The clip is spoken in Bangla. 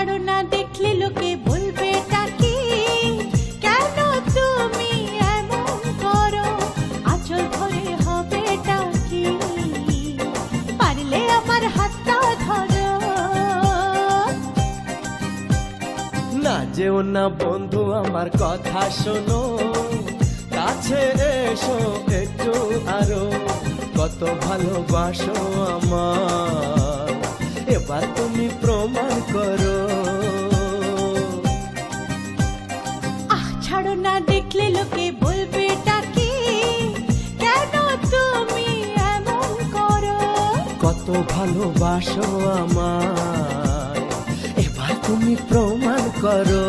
ছাড়ো না, দেখলে লোকে বলবে টাকি, কেন তুমি এমন করো, আঁচল ধরে হবে টাকি, পারলে আমার হাতটা ধরো। না যেও না বন্ধু আমার কথা শোনো, কাছে এসো একটু আরো, কত ভালোবাসো আমার, এবার তুমি প্রমাণ করো। ছাড়ো না, দেখলে লোকে বলবে টাকি, কেন তুমি এমন করো, কত ভালোবাসো আমায়, এবার তুমি প্রমাণ করো।